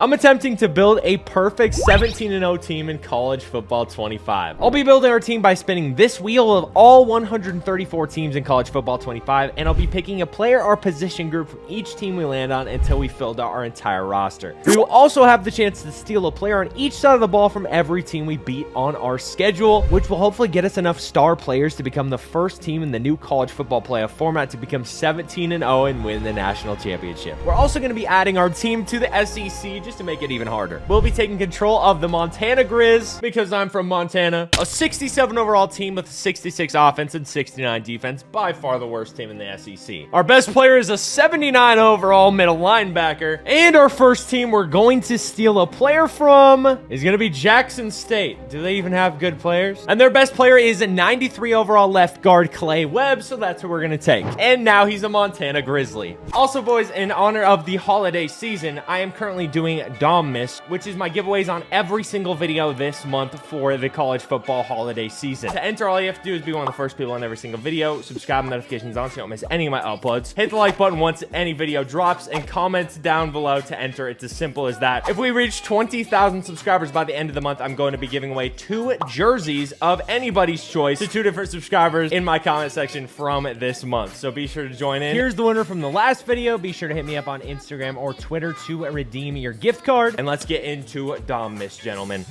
I'm attempting to build a perfect 17-0 team in college football 25. I'll be building our team by spinning this wheel of all 134 teams in college football 25, and I'll be picking a player or position group from each team we land on until we filled out our entire roster. We will also have the chance to steal a player on each side of the ball from every team we beat on our schedule, which will hopefully get us enough star players to become the first team in the new college football playoff format to become 17-0 and win the national championship. We're also going to be adding our team to the SEC just to make it even harder. We'll be taking control of the Montana Grizz because I'm from Montana. A 67 overall team with 66 offense and 69 defense, by far the worst team in the SEC. Our best player is a 79 overall middle linebacker, and our first team we're going to steal a player from is going to be Jackson State. Do they even have good players? And their best player is a 93 overall left guard Clay Webb, so that's who we're going to take. And now he's a Montana Grizzly. Also, boys, in honor of the holiday season, I am currently doing Dom Miss, which is my giveaways on every single video this month for the college football holiday season. To enter, all you have to do is be one of the first people on every single video, subscribe and notifications on so you don't miss any of my uploads, hit the like button once any video drops, and comment down below to enter. It's as simple as that. If we reach 20,000 subscribers by the end of the month, I'm going to be giving away 2 jerseys of anybody's choice to 2 different subscribers in my comment section from this month, so be sure to join in. Here's the winner from the last video. Be sure to hit me up on Instagram or Twitter to redeem your gift card. And let's get into Dom Miss, gentlemen.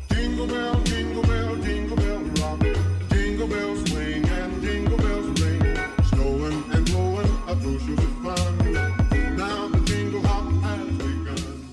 Jingle bell, jingle bell, jingle bell rock. Jingle bells swing and jingle bells ring. Snowing and blowing a bushel of fun. Now the jingle hop has begun.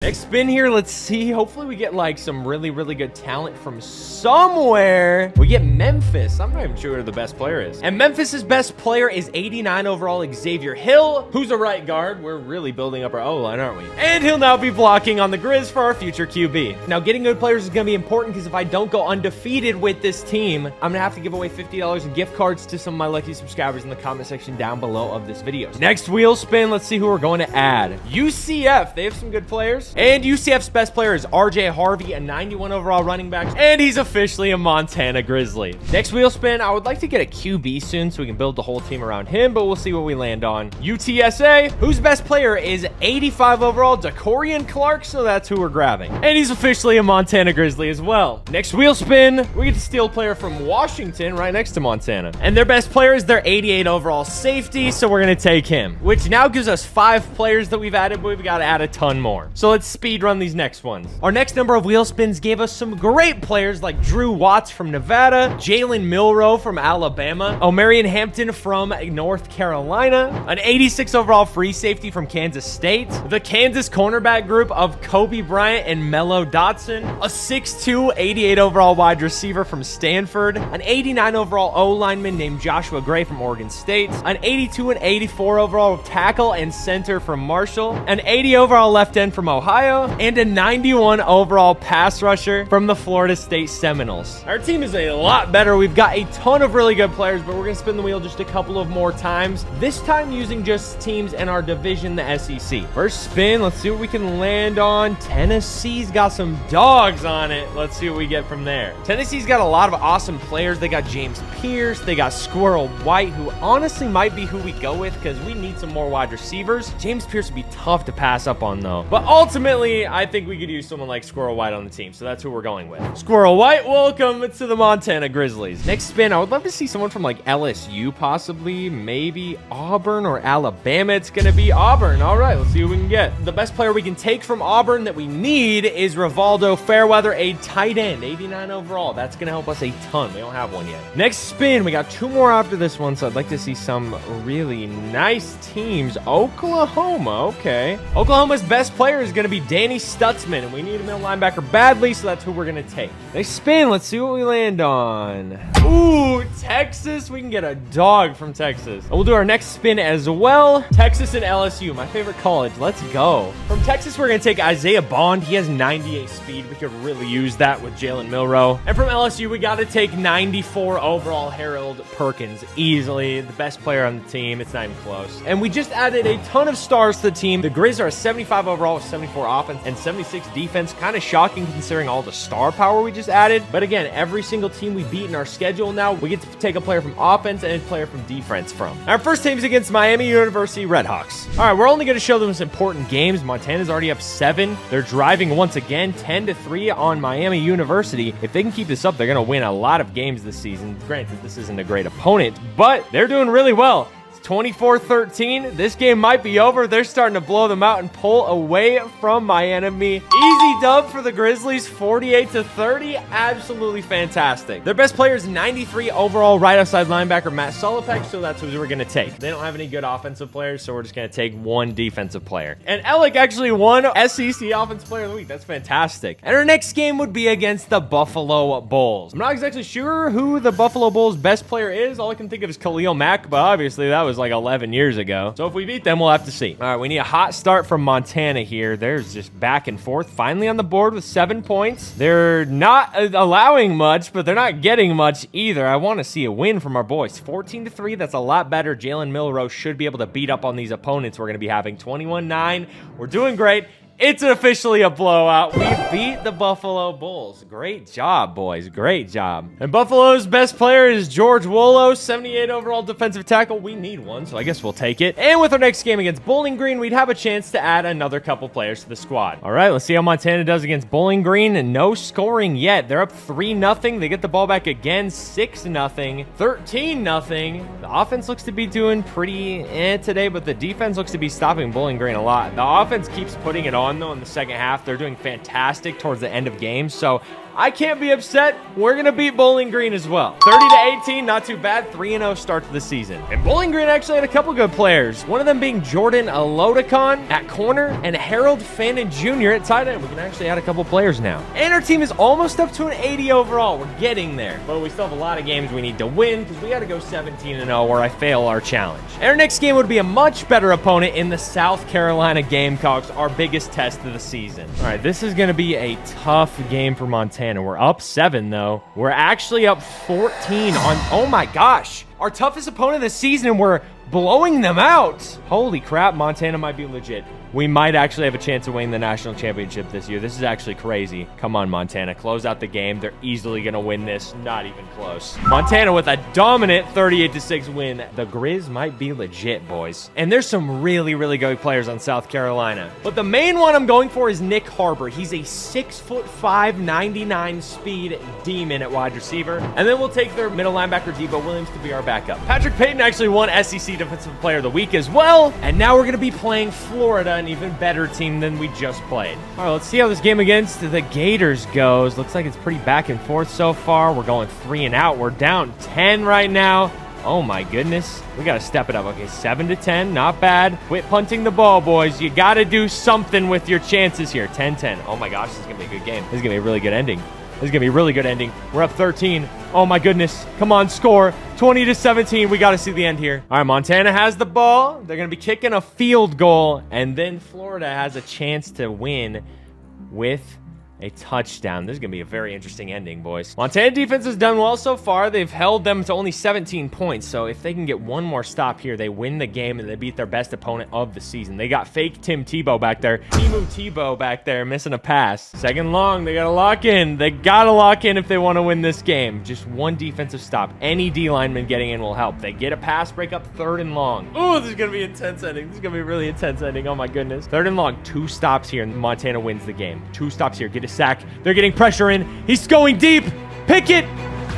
Next spin here, let's see. Hopefully we get like some really good talent from somewhere. We get Memphis. I'm not even sure who the best player is. And Memphis's best player is 89 overall Xavier Hill, who's a right guard. We're really building up our O-line, aren't we? And he'll now be blocking on the Grizz for our future QB. Now, getting good players is going to be important because if I don't go undefeated with this team, I'm going to have to give away $50 in gift cards to some of my lucky subscribers in the comment section down below of this video. Next wheel spin, let's see who we're going to add. UCF, they have some good players. And UCF's best player is RJ Harvey, a 91 overall running back, and he's officially a Montana Grizzly. Next wheel spin, I would like to get a QB soon so we can build the whole team around him, but we'll see what we land on. UTSA, whose best player is 85 overall Decorian Clark, so that's who we're grabbing. And he's officially a Montana Grizzly as well. Next wheel spin, we get to steal a player from Washington right next to Montana. And their best player is their 88 overall safety, so we're going to take him, which now gives us 5 players that we've added, but we've got to add a ton more. So let's speed run these next ones. Our next number of wheel spins gave us some great players like Drew Watts from Nevada, Jalen Milroe from Alabama, Omarion Hampton from North Carolina, an 86 overall free safety from Kansas State, the Kansas cornerback group of Kobe Bryant and Mello Dotson, a 6'2", 88 overall wide receiver from Stanford, an 89 overall O-lineman named Joshua Gray from Oregon State, an 82 and 84 overall tackle and center from Marshall, an 80 overall left end from Ohio, and a 91 overall pass rusher from the Florida State Seminoles. Our team is a lot better. We've got a ton of really good players, but we're going to spin the wheel just a couple of more times, this time using just teams in our division, the SEC. First spin, let's see what we can land on. Tennessee's got some dogs on it. Let's see what we get from there. Tennessee's got a lot of awesome players. They got James Pierce. They got Squirrel White, who honestly might be who we go with because we need some more wide receivers. James Pierce would be tough to pass up on, though. But ultimately, I think we could use someone like Squirrel White on the team, so that's who we're going with. Squirrel White, welcome to the Montana Grizzlies. Next spin, I would love to see someone from like LSU, possibly, maybe Auburn or Alabama. It's going to be Auburn. All right, let's see who we can get. The best player we can take from Auburn that we need is Rivaldo Fairweather, a tight end, 89 overall. That's going to help us a ton. We don't have one yet. Next spin, we got 2 more after this one, so I'd like to see some really nice teams. Oklahoma, okay. Oklahoma's best player is going to be Danny Stutzman, and we need a middle linebacker badly, so that's who we're going to take. Next spin, let's see what we land on. Ooh, Texas. We can get a dog from Texas. And we'll do our next spin as well. Texas and LSU, my favorite college. Let's go. From Texas, we're going to take Isaiah Bond. He has 98 speed. We could really use that with Jalen Milroe. And from LSU, we got to take 94 overall Harold Perkins. Easily the best player on the team. It's not even close. And we just added a ton of stars to the team. The Grizz are a 75 overall with 74 offense and 76 defense. Kind of shocking considering all the star power we just added. But again, every single team we beat in our schedule now, we get to take a player from offense and a player from defense from. Our first team is against Miami University Redhawks. All right, we're only going to show them some important games. Montana's already up 7. They're driving once again, 10-3 on Miami University. If they can keep this up, they're going to win a lot of games this season. Granted, this isn't a great opponent, but they're doing really well. 24-13. This game might be over. They're starting to blow them out and pull away from Miami. Easy dub for the Grizzlies, 48-30. Absolutely fantastic. Their best player is 93 overall right outside linebacker Matt Solopek, so that's who we're going to take. They don't have any good offensive players, so we're just going to take one defensive player. And Alec actually won SEC Offensive Player of the Week. That's fantastic. And our next game would be against the Buffalo Bulls. I'm not exactly sure who the Buffalo Bulls' best player is. All I can think of is Khalil Mack, but obviously that was like 11 years ago. So if we beat them, we'll have to see. All right, we need a hot start from Montana here. There's just back and forth. Finally on the board with 7 points. They're not allowing much, but they're not getting much either. I want to see a win from our boys. 14-3, that's a lot better. Jalen Milroe should be able to beat up on these opponents we're going to be having. 21-9. We're doing great. It's officially a blowout. We beat the Buffalo Bulls. Great job, boys. Great job. And Buffalo's best player is George Wolo, 78 overall defensive tackle. We need one, so I guess we'll take it. And with our next game against Bowling Green, we'd have a chance to add another couple players to the squad. All right, let's see how Montana does against Bowling Green. And no scoring yet. They're up 3-0. They get the ball back again, 6-0, 13-0. The offense looks to be doing pretty today, but the defense looks to be stopping Bowling Green a lot. The offense keeps putting it on though in the second half. They're doing fantastic towards the end of games, so I can't be upset. We're going to beat Bowling Green as well. 30-18, not too bad. 3-0 start to the season. And Bowling Green actually had a couple good players. One of them being Jordan Alodicon at corner and Harold Fannin Jr. at tight end. We can actually add a couple players now. And our team is almost up to an 80 overall. We're getting there. But we still have a lot of games we need to win because we got to go 17-0 or I fail our challenge. And our next game would be a much better opponent in the South Carolina Gamecocks, our biggest test of the season. All right, this is going to be a tough game for Montana. We're up 7, though. We're actually up 14 on... Oh, my gosh. Our toughest opponent this season, and we're blowing them out. Holy crap, Montana might be legit. We might actually have a chance of winning the national championship this year. This is actually crazy. Come on, Montana. Close out the game. They're easily going to win this. Not even close. Montana with a dominant 38-6 win. The Grizz might be legit, boys. And there's some really, really good players on South Carolina. But the main one I'm going for is Nick Harbor. He's a 6'5", 99 speed demon at wide receiver. And then we'll take their middle linebacker, Debo Williams, to be our backup. Patrick Payton actually won SEC Defensive Player of the Week as well. And now we're going to be playing Florida, an even better team than we just played. All right, let's see how this game against the Gators goes. Looks like it's pretty back and forth so far. We're going 3 and out. We're down 10 right now. Oh my goodness. We got to step it up. Okay, 7-10. Not bad. Quit punting the ball, boys. You got to do something with your chances here. 10-10. Oh my gosh, this is going to be a good game. This is going to be a really good ending. This is going to be a really good ending. We're up 13. Oh, my goodness. Come on, score. 20-17. We got to see the end here. All right, Montana has the ball. They're going to be kicking a field goal. And then Florida has a chance to win with a touchdown. This is going to be a very interesting ending, boys. Montana defense has done well so far. They've held them to only 17 points. So if they can get one more stop here, they win the game and they beat their best opponent of the season. They got fake Tim Tebow back there. Timu Tebow back there missing a pass. Second long. They got to lock in. They got to lock in if they want to win this game. Just one defensive stop. Any D lineman getting in will help. They get a pass break up 3rd and long. Oh, this is going to be an intense ending. This is going to be a really intense ending. Oh my goodness. 3rd and long. 2 stops here and Montana wins the game. 2 stops here. Get a sack. They're getting pressure in. He's going deep. Pickett.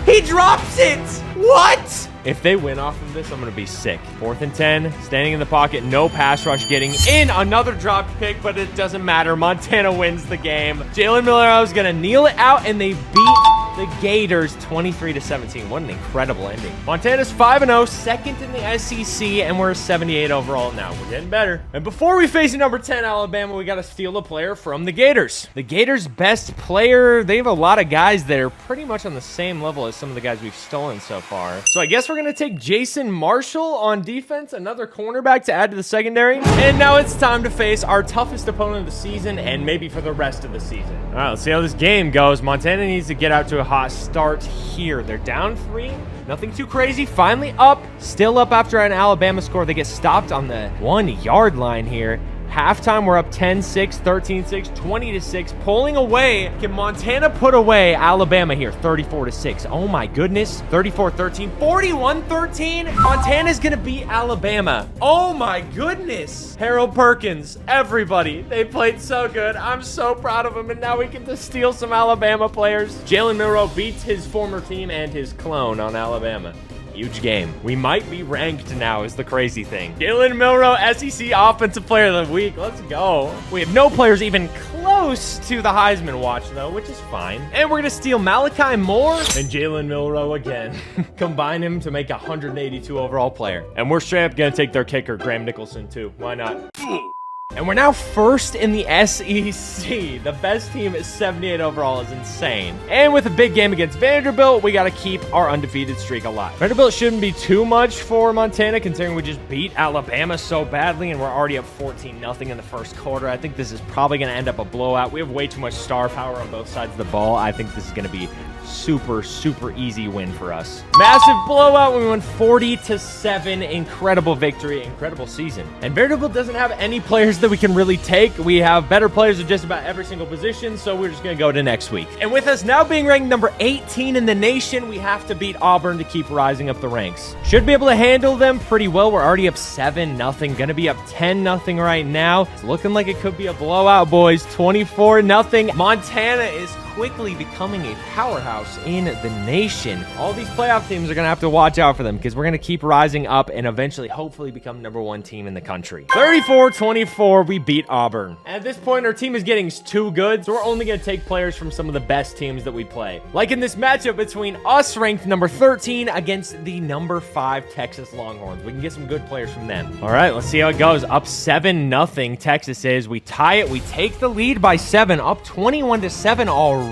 He drops it. What? If they win off of this, I'm going to be sick. 4th and 10. Standing in the pocket. No pass rush getting in. Another drop pick, but it doesn't matter. Montana wins the game. Jalen Milroe is going to kneel it out, and they beat the Gators 23-17. What an incredible ending. Montana's 5-0, second in the SEC, and we're 78 overall now. We're getting better. And before we face number 10 Alabama, we got to steal a player from the Gators. The Gators' best player, they have a lot of guys that are pretty much on the same level as some of the guys we've stolen so far. So I guess we're going to take Jason Marshall on defense, another cornerback to add to the secondary. And now it's time to face our toughest opponent of the season and maybe for the rest of the season. All right, let's see how this game goes. Montana needs to get out to a hot start here. They're down 3. Nothing too crazy. Finally up. Still up after an Alabama score. They get stopped on the 1-yard line here. Halftime, we're up 10-6, 13-6, 20-6, pulling away. Can Montana put away Alabama here? 34-6. Oh my goodness. 34-13, 41-13. Montana's gonna beat Alabama. Oh my goodness. Harold Perkins, everybody, they played so good. I'm so proud of them, and now we get to steal some Alabama players. Jalen Milroe beats his former team and his clone on Alabama. Huge game. We might be ranked now is the crazy thing. Jalen Milroe, SEC Offensive Player of the Week. Let's go. We have no players even close to the Heisman watch, though, which is fine. And we're going to steal Malachi Moore and Jalen Milroe again. Combine him to make a 182 overall player. And we're straight up going to take their kicker, Graham Nicholson, too. Why not? And we're now first in the SEC. The best team is 78 overall is insane. And with a big game against Vanderbilt, we got to keep our undefeated streak alive. Vanderbilt shouldn't be too much for Montana, considering we just beat Alabama so badly, and we're already up 14-0 in the first quarter. I think this is probably going to end up a blowout. We have way too much star power on both sides of the ball. I think this is going to be super easy win for us. Massive blowout. We won 40-7. Incredible victory, incredible season. And Vanderbilt doesn't have any players that we can really take. We have better players at just about every single position, so we're just gonna go to next week. And with us now being ranked number 18 in the nation, we have to beat Auburn to keep rising up the ranks. Should be able to handle them pretty well. We're already up 7-0, gonna be up 10-0 right now. It's looking like it could be a blowout, boys. 24-0. Montana is quickly becoming a powerhouse in the nation. All these playoff teams are going to have to watch out for them, because we're going to keep rising up and eventually hopefully become #1 team in the country. 34-24, we beat Auburn. At this point, our team is getting too good, so we're only going to take players from some of the best teams that we play. Like in this matchup between us, ranked number 13, against the number 5 Texas Longhorns. We can get some good players from them. All right, let's see how it goes. Up 7-0, Texas is. We tie it. We take the lead by 7, up 21-7 already.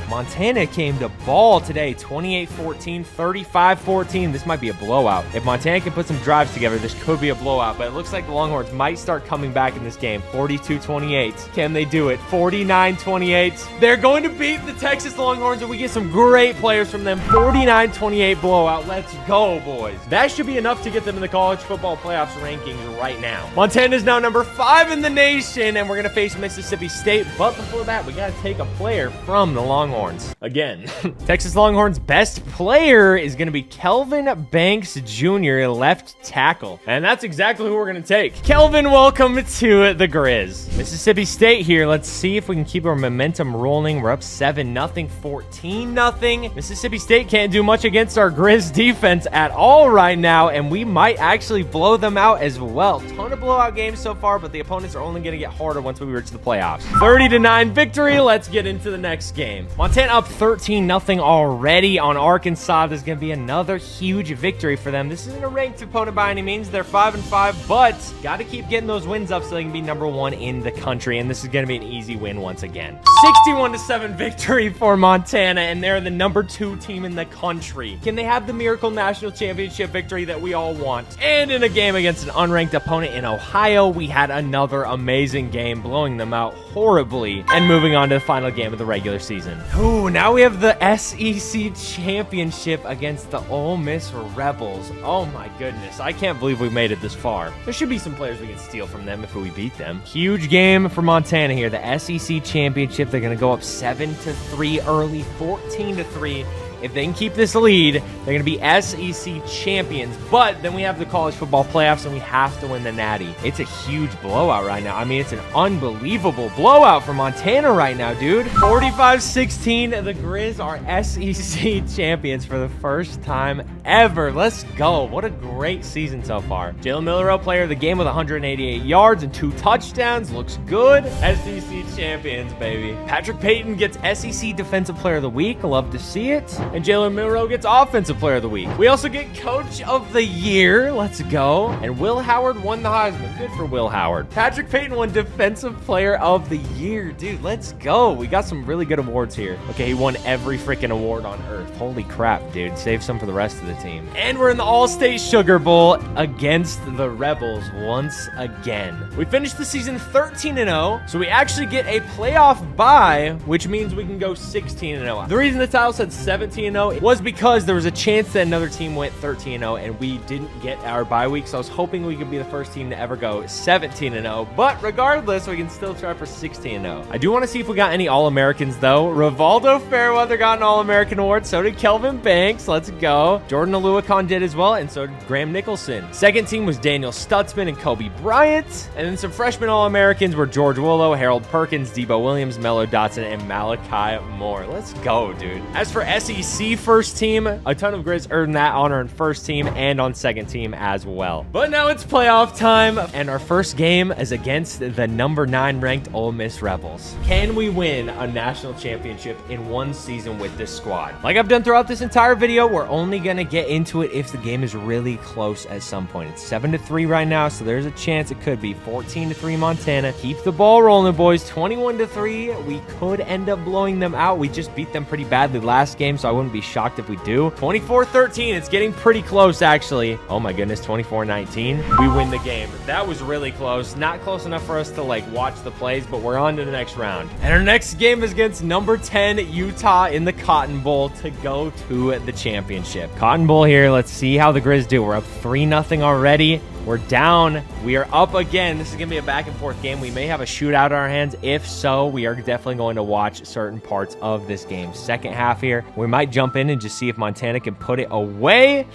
Montana came to ball today. 28-14, 35-14. This might be a blowout. If Montana can put some drives together, this could be a blowout, but it looks like the Longhorns might start coming back in this game. 42-28. Can they do it? 49-28. They're going to beat the Texas Longhorns, and we get some great players from them. 49-28 blowout. Let's go, boys. That should be enough to get them in the college football playoffs rankings right now. Montana is now number 5 in the nation, and we're going to face Mississippi State, but before that, we got to take a player from the Longhorns. Again, Texas Longhorns' best player is going to be Kelvin Banks Jr., left tackle. And that's exactly who we're going to take. Kelvin, welcome to the Grizz. Mississippi State here. Let's see if we can keep our momentum rolling. We're up 7-0, 14-0. Mississippi State can't do much against our Grizz defense at all right now, and we might actually blow them out as well. Ton of blowout games so far, but the opponents are only going to get harder once we reach the playoffs. 30-9 victory. Let's get into the next game. Montana up 13-0 already on Arkansas. There's going to be another huge victory for them. This isn't a ranked opponent by any means. They're 5-5, but got to keep getting those wins up so they can be #1 in the country, and this is going to be an easy win once again. 61-7 victory for Montana, and they're the #2 team in the country. Can they have the Miracle National Championship victory that we all want? And in a game against an unranked opponent in Ohio, we had another amazing game, blowing them out horribly and moving on to the final game of the regular season. Ooh, now we have the SEC Championship against the Ole Miss Rebels. Oh my goodness, I can't believe we made it this far. There should be some players we can steal from them if we beat them. Huge game for Montana here, the SEC Championship. They're going to go up 7-3 early, 14-3. If they can keep this lead, they're going to be SEC champions. But then we have the college football playoffs, and we have to win the Natty. It's a huge blowout right now. I mean, it's an unbelievable blowout for Montana right now, dude. 45-16, the Grizz are SEC champions for the first time ever. Let's go. What a great season so far. Jalen Milroe, player of the game with 188 yards and 2 touchdowns. Looks good. SEC champions, baby. Patrick Payton gets SEC Defensive Player of the Week. Love to see it. And Jalen Milroe gets Offensive Player of the Week. We also get Coach of the Year. Let's go. And Will Howard won the Heisman. Good for Will Howard. Patrick Payton won Defensive Player of the Year. Dude, let's go. We got some really good awards here. Okay, he won every freaking award on earth. Holy crap, dude. Save some for the rest of the team. And we're in the All-State Sugar Bowl against the Rebels once again. We finished the season 13-0, so we actually get a playoff bye, which means we can go 16-0. The reason the title said 17-0 was because there was a chance that another team went 13-0 and we didn't get our bye week, so I was hoping we could be the first team to ever go 17-0. But regardless, we can still try for 16-0. I do want to see if we got any All-Americans, though. Rivaldo Fairweather got an All-American award. So did Kelvin Banks. Let's go. Jordan Aluakon did as well, and so did Graham Nicholson. Second team was Daniel Stutzman and Kobe Bryant. And then some freshman All-Americans were George Willow, Harold Perkins, Debo Williams, Mello Dotson, and Malachi Moore. Let's go, dude. As for SEC first team, a ton of Grizz earned that honor on first team and on second team as well. But now it's playoff time, and our first game is against the number 9 ranked Ole Miss Rebels. Can we win a national championship in one season with this squad? Like I've done throughout this entire video, we're only gonna get into it if the game is really close at some point. It's 7-3 right now, so there's a chance it could be 14-3 Montana. Keep the ball rolling, boys. 21-3. We could end up blowing them out. We just beat them pretty badly last game, so I wouldn't be shocked if we do. 24-13. It's getting pretty close, actually. Oh my goodness, 24-19. We win the game. That was really close. Not close enough for us to like watch the plays, but we're on to the next round. And our next game is against number 10 Utah in the Cotton Bowl to go to the championship. Cotton Bowl here. Let's see how the Grizz do. We're up 3-0 already. We're down. We are up again. This is going to be a back and forth game. We may have a shootout on our hands. If so, we are definitely going to watch certain parts of this game. Second half here, we might jump in and just see if Montana can put it away.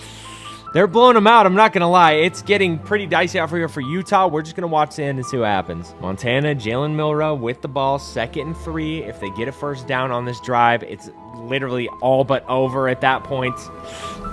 They're blowing them out. I'm not going to lie. It's getting pretty dicey out here for Utah. We're just going to watch the end and see what happens. Montana, Jalen Milroe with the ball, 2nd and 3. If they get a first down on this drive, it's literally all but over at that point.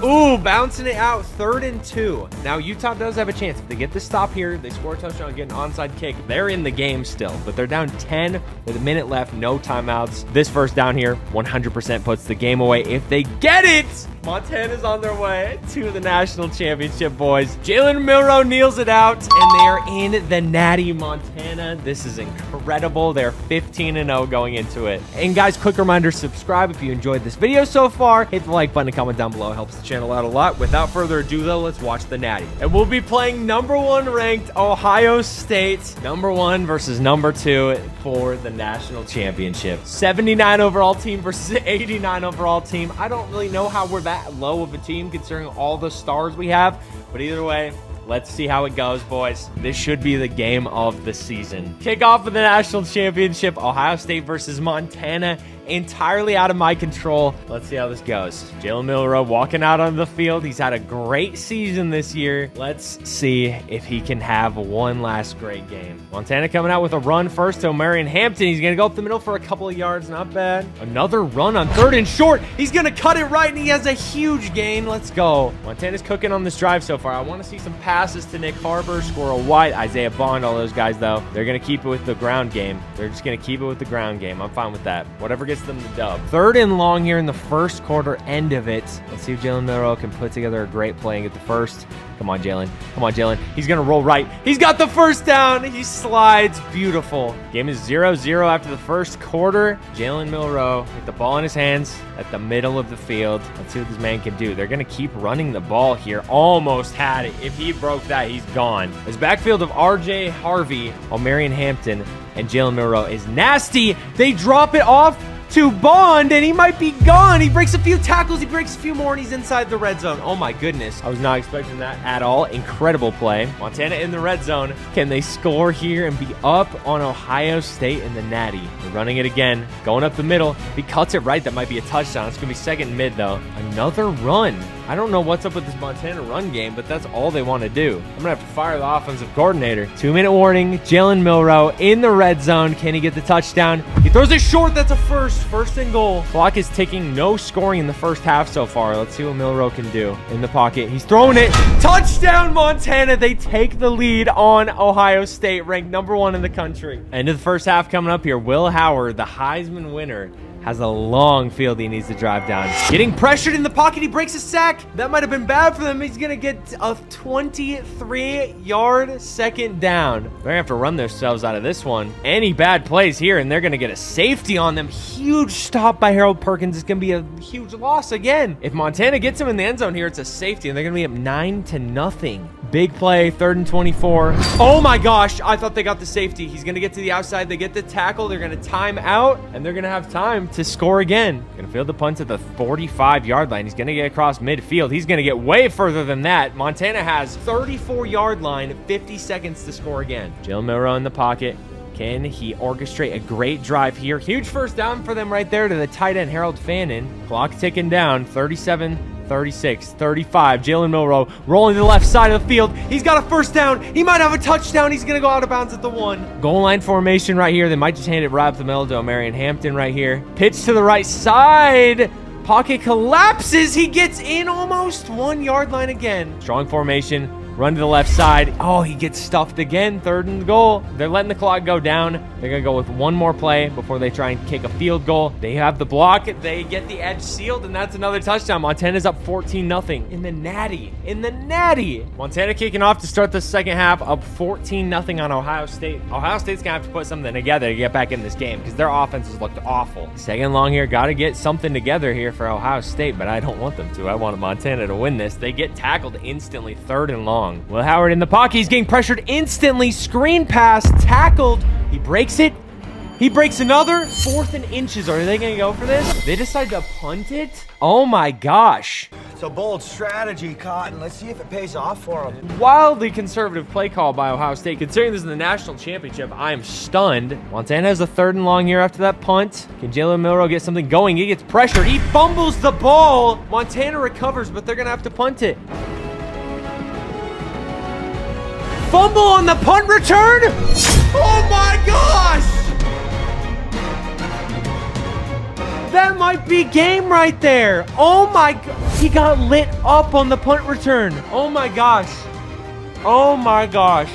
Ooh, bouncing it out, 3rd and 2. Now, Utah does have a chance. If they get the stop here, they score a touchdown, get an onside kick, they're in the game still. But they're down 10 with a minute left, no timeouts. This first down here, 100% puts the game away. If they get it, Montana's on their way to the national championship, boys. Jalen Milroe kneels it out, and they are in the Natty, Montana. This is incredible. They're 15-0 going into it. And guys, quick reminder, subscribe if you enjoyed this video so far. Hit the like button and comment down below. It helps the channel out a lot. Without further ado, though, let's watch the Natty. And we'll be playing number 1 ranked Ohio State. Number 1 versus number 2 for the national championship. 79 overall team versus 89 overall team. I don't really know how we're that low of a team considering all the stars we have, but either way, let's see how it goes, boys. This should be the game of the season. Kickoff of the national championship, Ohio State versus Montana. Entirely out of my control. Let's see how this goes. Jalen Milroe walking out on the field. He's had a great season this year. Let's see if he can have one last great game. Montana coming out with a run first to Marion Hampton. He's going to go up the middle for a couple of yards. Not bad. Another run on 3rd and short. He's going to cut it right, and he has a huge gain. Let's go. Montana's cooking on this drive so far. I want to see some passes to Nick Harbor, Squirrel White, Isaiah Bond, all those guys, though. They're going to keep it with the ground game. They're just going to keep it with the ground game. I'm fine with that. Whatever gets them the dub. 3rd and long here in the first quarter, end of it. Let's see if Jalen Milroe can put together a great play and get the first. Come on, Jalen. Come on, Jalen. He's going to roll right. He's got the first down. He slides. Beautiful. Game is 0-0 after the first quarter. Jalen Milroe with the ball in his hands at the middle of the field. Let's see what this man can do. They're going to keep running the ball here. Almost had it. If he broke that, he's gone. His backfield of R.J. Harvey on Marion Hampton and Jalen Milroe is nasty. They drop it off to Bond, and he might be gone. He breaks a few tackles. He breaks a few more, and he's inside the red zone. Oh, my goodness. I was not expecting that at all. Incredible play. Montana in the red zone. Can they score here and be up on Ohio State in the Natty? They're running it again. Going up the middle. If he cuts it right, that might be a touchdown. It's going to be 2nd and mid, though. Another run. I don't know what's up with this Montana run game, but that's all they want to do. I'm going to have to fire the offensive coordinator. 2-minute warning. Jalen Milroe in the red zone. Can he get the touchdown? He throws it short. That's a first. 1st and goal. Clock is ticking. No scoring in the first half so far. Let's see what Milroe can do. In the pocket. He's throwing it. Touchdown, Montana. They take the lead on Ohio State, ranked number 1 in the country. End of the first half coming up here. Will Howard, the Heisman winner, has a long field he needs to drive down. Getting pressured in the pocket. He breaks a sack. That might have been bad for them. He's going to get a 23-yard second down. They're going to have to run themselves out of this one. Any bad plays here, and they're going to get a safety on them. Huge stop by Harold Perkins. It's going to be a huge loss again. If Montana gets him in the end zone here, it's a safety, and they're going to be up 9-0. Big play, 3rd and 24. Oh my gosh, I thought they got the safety. He's going to get to the outside. They get the tackle. They're going to time out, and they're going to have time to score again. Gonna field the punt at the 45-yard line. He's gonna get across midfield. He's gonna get way further than that. Montana has 34-yard line, 50 seconds to score again. Jalen Milroe in the pocket. Can he orchestrate a great drive here? Huge first down for them right there to the tight end, Harold Fannin. Clock ticking down, 37, 36, 35. Jalen Milroe rolling to the left side of the field. He's got a first down. He might have a touchdown. He's going to go out of bounds at the 1. Goal line formation right here. They might just hand it right up the middle to Marion Hampton right here. Pitch to the right side. Pocket collapses. He gets in almost 1-yard line again. Strong formation. Run to the left side. Oh, he gets stuffed again. 3rd and goal. They're letting the clock go down. They're going to go with one more play before they try and kick a field goal. They have the block. They get the edge sealed, and that's another touchdown. Montana's up 14-0 in the natty. Montana kicking off to start the second half, up 14-0 on Ohio State. Ohio State's going to have to put something together to get back in this game because their offenses looked awful. Second long here. Got to get something together here for Ohio State, but I don't want them to. I want Montana to win this. They get tackled instantly, 3rd and long. Will Howard in the pocket. He's getting pressured instantly. Screen pass, tackled. He breaks it. He breaks another. 4th and inches. Are they going to go for this? They decide to punt it? Oh my gosh. It's a bold strategy, Cotton. Let's see if it pays off for them. Wildly conservative play call by Ohio State. Considering this is the national championship, I am stunned. Montana has a 3rd and long here after that punt. Can Jalen Milroe get something going? He gets pressured. He fumbles the ball. Montana recovers, but they're going to have to punt it. Fumble on the punt return. Oh my gosh! That might be game right there. Oh my god. He got lit up on the punt return. Oh my gosh. Oh my gosh.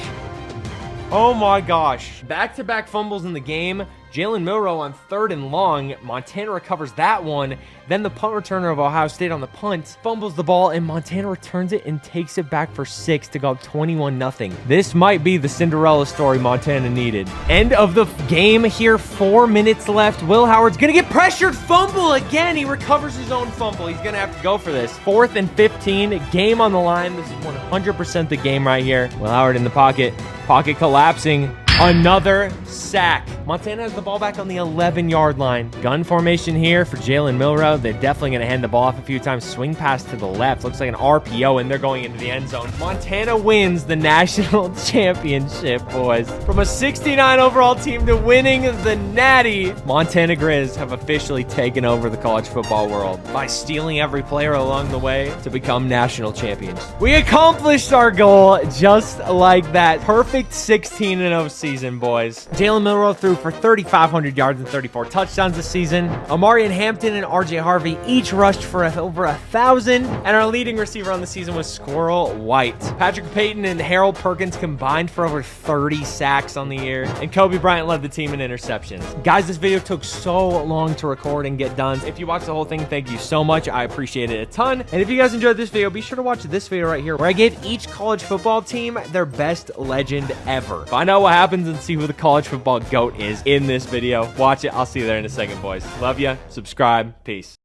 Oh my gosh. Back-to-back fumbles in the game. Jalen Milroe on 3rd and long. Montana recovers that one. Then the punt returner of Ohio State on the punt fumbles the ball, and Montana returns it and takes it back for 6 to go up 21-0. This might be the Cinderella story Montana needed. End of the game here. 4 minutes left. Will Howard's going to get pressured. Fumble again. He recovers his own fumble. He's going to have to go for this. 4th and 15. Game on the line. This is 100% the game right here. Will Howard in the pocket. Pocket collapsing. Another sack. Montana has the ball back on the 11-yard line. Gun formation here for Jalen Milroe. They're definitely going to hand the ball off a few times. Swing pass to the left. Looks like an RPO, and they're going into the end zone. Montana wins the national championship, boys. From a 69 overall team to winning the Natty, Montana Grizz have officially taken over the college football world by stealing every player along the way to become national champions. We accomplished our goal just like that. Perfect 16-0 season, boys. Jalen Milroe threw for 3,500 yards and 34 touchdowns this season. Amarian Hampton and RJ Harvey each rushed for over 1,000. And our leading receiver on the season was Squirrel White. Patrick Payton and Harold Perkins combined for over 30 sacks on the year. And Kobe Bryant led the team in interceptions. Guys, this video took so long to record and get done. If you watched the whole thing, thank you so much. I appreciate it a ton. And if you guys enjoyed this video, be sure to watch this video right here where I gave each college football team their best legend ever. Find out what happens and see who the college football GOAT is in this video. Watch it. I'll see you there in a second, boys. Love ya. Subscribe. Peace.